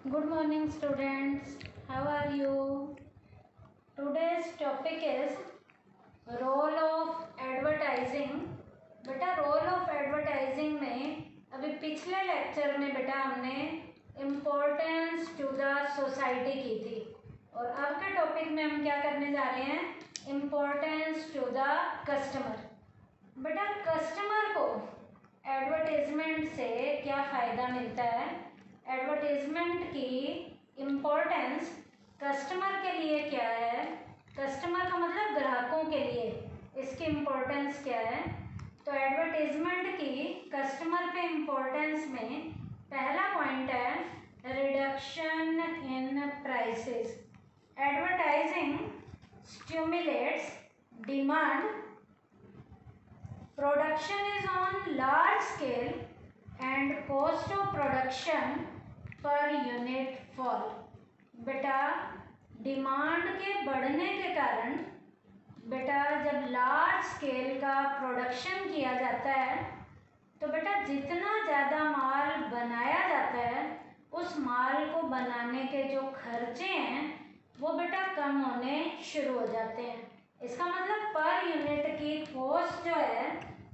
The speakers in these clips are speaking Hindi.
Good morning, students. How are you? Today's topic is role of advertising. बेटा रोल ऑफ एडवर्टाइजिंग में अभी पिछले लेक्चर में बेटा हमने इम्पोर्टेंस टू द सोसाइटी की थी और अब के टॉपिक में हम क्या करने जा रहे हैं, इम्पोर्टेंस टू द कस्टमर। बेटा कस्टमर को एडवर्टाइजमेंट से क्या फ़ायदा मिलता है, एडवर्टाइजमेंट की इम्पोर्टेंस कस्टमर के लिए क्या है, कस्टमर का मतलब ग्राहकों के लिए इसकी इम्पोर्टेंस क्या है। तो एडवर्टाइजमेंट की कस्टमर पे इम्पोर्टेंस में पहला पॉइंट है reduction in prices. Advertising stimulates demand, production is on large scale and cost of production per unit fall। बेटा डिमांड के बढ़ने के कारण बेटा जब लार्ज स्केल का प्रोडक्शन किया जाता है तो बेटा जितना ज़्यादा माल बनाया जाता है उस माल को बनाने के जो खर्चे हैं वो बेटा कम होने शुरू हो जाते हैं। इसका मतलब पर यूनिट की कॉस्ट जो है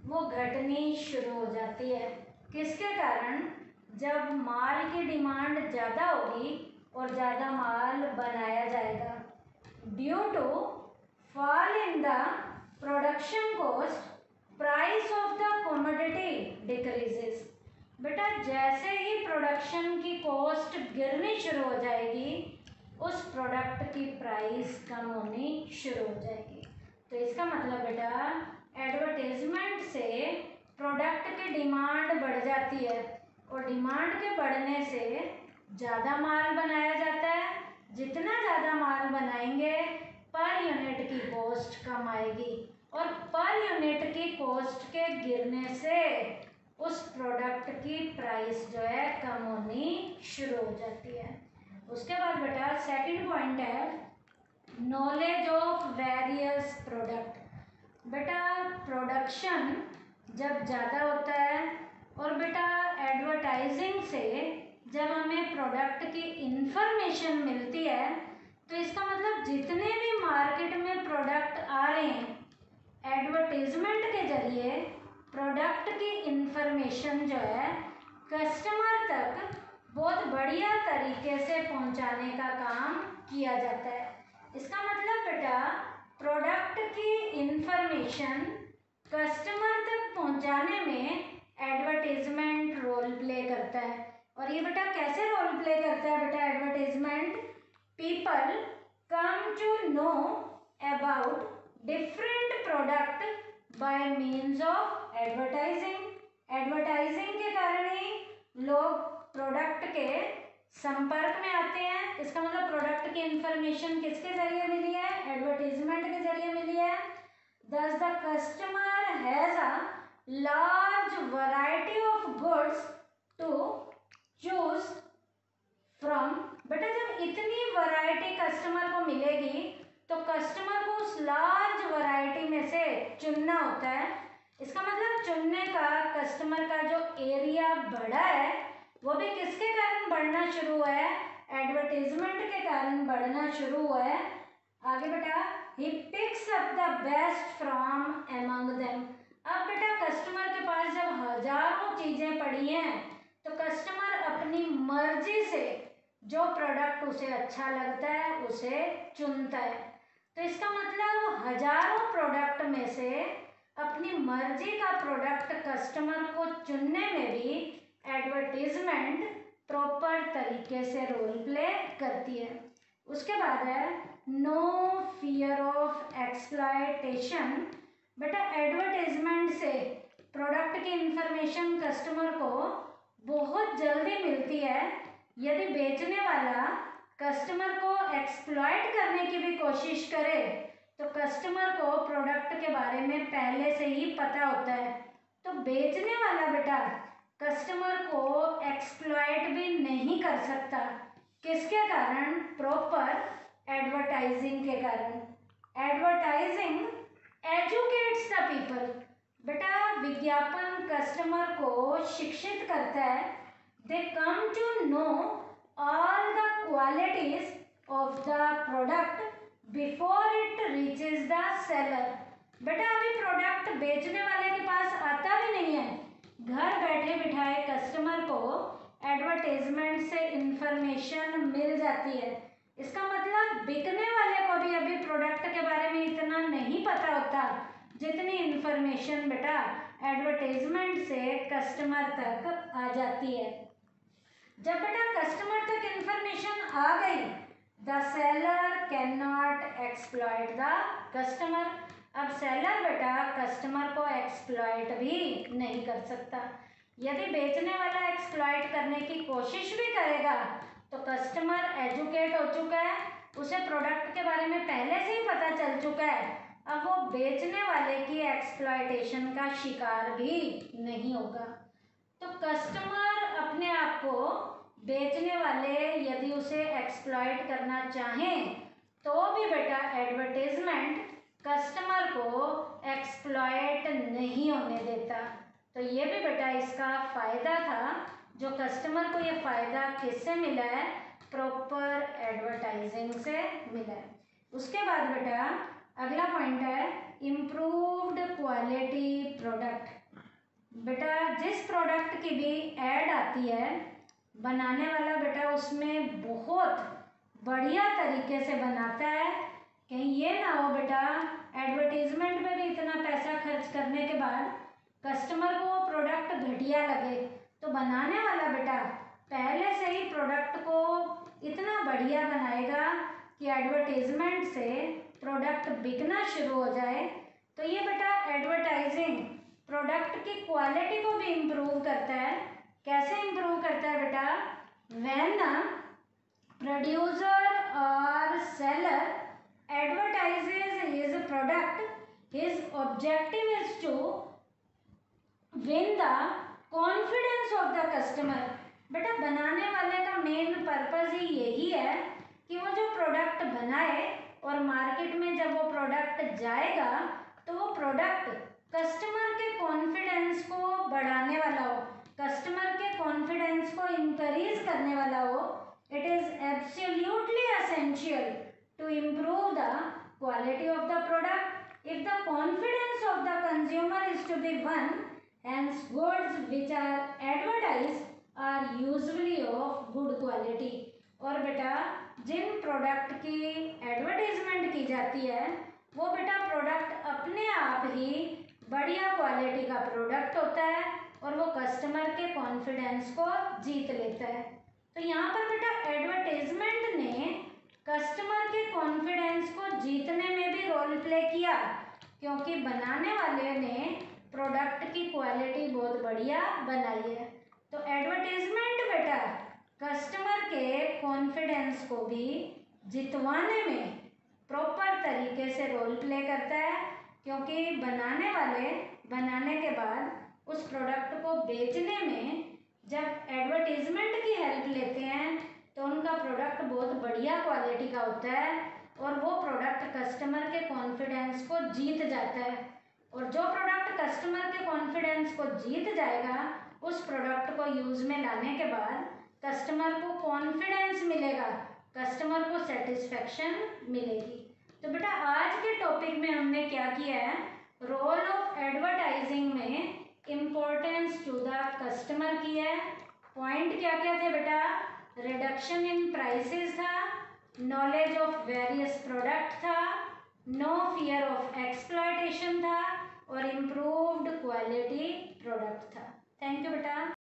वो घटनी शुरू हो जाती है। किसके कारण, जब माल की डिमांड ज़्यादा होगी और ज़्यादा माल बनाया जाएगा। Due to fall in the production cost price of the commodity decreases. बेटा जैसे ही प्रोडक्शन की कॉस्ट गिरनी शुरू हो जाएगी उस प्रोडक्ट की प्राइस कम होनी शुरू हो जाएगी। तो इसका मतलब बेटा एडवर्टाइजमेंट से प्रोडक्ट की डिमांड बढ़ जाती है और डिमांड के बढ़ने से ज़्यादा माल बनाया जाता है। जितना ज़्यादा माल बनाएंगे पर यूनिट की कॉस्ट कम आएगी और पर यूनिट की कॉस्ट के गिरने से उस प्रोडक्ट की प्राइस जो है कम होनी शुरू हो जाती है। उसके बाद बेटा सेकंड पॉइंट है नॉलेज ऑफ वेरियस प्रोडक्ट। बेटा प्रोडक्शन जब ज़्यादा होता है और बेटा एडवर्टाइजिंग से जब हमें प्रोडक्ट की इंफॉर्मेशन मिलती है तो इसका मतलब जितने भी मार्केट में प्रोडक्ट आ रहे हैं एडवर्टाइजमेंट के जरिए प्रोडक्ट की इंफॉर्मेशन जो है कस्टमर तक बहुत बढ़िया तरीके से पहुंचाने का काम किया जाता है। इसका मतलब बेटा प्रोडक्ट की इंफॉर्मेशन कस्टमर तक पहुंचाने में एडवर्टाइजमेंट रोल प्ले करता है। और ये बेटा कैसे रोल प्ले करता है बेटा advertisement, people come to know about different product by means of advertising. Advertising के कारण ही लोग प्रोडक्ट के संपर्क में आते हैं। इसका मतलब प्रोडक्ट की इंफॉर्मेशन किसके जरिए मिली है, एडवर्टाइजमेंट के जरिए मिली है। Thus the customer has a large variety of goods to choose from। बेटा जब इतनी वैरायटी कस्टमर को मिलेगी तो कस्टमर को उस लार्ज वैरायटी में से चुनना होता है। इसका मतलब चुनने का कस्टमर का जो एरिया बढ़ा है वो भी किसके कारण बढ़ना शुरू हुआ है, एडवर्टाइजमेंट के कारण बढ़ना शुरू हुआ है। आगे बेटा he picks up the best from among them। अब बेटा कस्टमर के पास जब हजारों चीजें पड़ी हैं तो कस्टमर अपनी मर्जी से जो प्रोडक्ट उसे अच्छा लगता है उसे चुनता है। तो इसका मतलब हजारों प्रोडक्ट में से अपनी मर्जी का प्रोडक्ट कस्टमर को चुनने में भी एडवर्टाइजमेंट प्रॉपर तरीके से रोल प्ले करती है। उसके बाद है नो फियर ऑफ एक्सप्लॉयटेशन। बेटा एडवर्टाइजमेंट से प्रोडक्ट की इंफॉर्मेशन कस्टमर को बहुत जल्दी मिलती है। यदि बेचने वाला कस्टमर को एक्सप्लॉयट करने की भी कोशिश करे तो कस्टमर को प्रोडक्ट के बारे में पहले से ही पता होता है। तो बेचने वाला बेटा कस्टमर को एक्सप्लॉयट भी नहीं कर सकता। किसके कारण, प्रॉपर एडवर्टाइजिंग के कारण। Advertising educates the people. बेटा विज्ञापन कस्टमर को शिक्षित करता है। They come to know all of the product before it reaches the seller. बेटा अभी प्रोडक्ट बेचने वाले के पास आता भी नहीं है, घर बैठे बिठाए कस्टमर को एडवर्टाइजमेंट से इंफॉर्मेशन मिल जाती है। इसका मतलब बिकने वाले को भी अभी प्रोडक्ट के बारे में इतना नहीं पता होता जितनी इंफॉर्मेशन बेटा एडवर्टाइजमेंट से कस्टमर तक आ जाती है। जब बेटा कस्टमर तक इंफॉर्मेशन आ गई, the seller can not exploit the customer. अब सेलर बेटा कस्टमर को एक्सप्लॉइट भी नहीं कर सकता। यदि बेचने वाला एक्सप्लॉइट करने की कोशिश भी करेगा तो कस्टमर एजुकेट हो चुका है, उसे प्रोडक्ट के बारे में पहले से ही पता चल चुका है, अब वो बेचने वाले की एक्सप्लॉइटेशन का शिकार भी नहीं होगा। तो कस्टमर अपने आप को बेचने वाले यदि उसे एक्सप्लॉइट करना चाहें तो भी बेटा एडवर्टाइजमेंट कस्टमर को एक्सप्लॉइट नहीं होने देता। तो ये भी बेटा इसका फ़ायदा था, जो कस्टमर को ये फ़ायदा किससे मिला है, प्रॉपर एडवर्टाइजिंग से मिला है। उसके बाद बेटा अगला पॉइंट है इम्प्रूव्ड क्वालिटी प्रोडक्ट। बेटा जिस प्रोडक्ट की भी ऐड आती है, बनाने वाला बेटा उसमें बहुत बढ़िया तरीके से बनाता है, कहीं ये ना हो बेटा एडवर्टीजमेंट में भी इतना पैसा खर्च करने के बाद कस्टमर को वो प्रोडक्ट घटिया लगे, तो बनाने वाला बेटा पहले से ही प्रोडक्ट को इतना बढ़िया बनाएगा कि एडवर्टीजमेंट से प्रोडक्ट बिकना शुरू हो जाए। तो ये बेटा एडवर्टाइजिंग प्रोडक्ट की क्वालिटी को भी इम्प्रूव करता है। कैसे इम्प्रूव करता है बेटा, व्हेन प्रोड्यूसर और seller advertises his product, his objective is to win the confidence of the customer। बेटा बनाने वाले का मेन पर्पज ही यही है कि वो जो प्रोडक्ट बनाए और मार्केट में जब वो प्रोडक्ट जाएगा तो वो प्रोडक्ट कस्टमर के कॉन्फिडेंस को बढ़ाने वाला हो, कस्टमर के कॉन्फिडेंस को इंक्रीज करने वाला हो। It is absolutely essential to improve the quality of the product if the confidence of the consumer is to be won, hence goods which are advertised are usually of good quality। और बेटा जिन प्रोडक्ट की एडवर्टाइजमेंट की जाती है वो बेटा प्रोडक्ट अपने आप ही बढ़िया क्वालिटी का प्रोडक्ट होता है और वो कस्टमर के कॉन्फिडेंस को जीत लेता है। तो यहाँ पर बेटा एडवर्टाइजमेंट ने कस्टमर के कॉन्फिडेंस को जीतने में भी रोल प्ले किया, क्योंकि बनाने वाले ने प्रोडक्ट की क्वालिटी बहुत बढ़िया बनाई है। तो एडवर्टाइजमेंट बेटा कस्टमर के कॉन्फिडेंस को भी जितवाने में प्रॉपर तरीके से रोल प्ले करता है, क्योंकि बनाने वाले बनाने के बाद उस प्रोडक्ट को बेचने में जब एडवर्टाइजमेंट की हेल्प लेते हैं तो उनका प्रोडक्ट बहुत बढ़िया क्वालिटी का होता है और वो प्रोडक्ट कस्टमर के कॉन्फिडेंस को जीत जाता है। और जो प्रोडक्ट कस्टमर के कॉन्फिडेंस को जीत जाएगा उस प्रोडक्ट को यूज़ में लाने के बाद कस्टमर को कॉन्फिडेंस मिलेगा, कस्टमर को सेटिस्फेक्शन मिलेगी। तो बेटा आज के टॉपिक में हमने क्या किया है, रोल ऑफ एडवर्टाइजिंग में इम्पोर्टेंस टू द कस्टमर की है। पॉइंट क्या क्या थे बेटा, रिडक्शन इन प्राइसेस था, नॉलेज ऑफ वेरियस प्रोडक्ट था, नो फियर ऑफ एक्सप्लॉयटेशन था और इम्प्रूव्ड क्वालिटी प्रोडक्ट था। थैंक यू बेटा।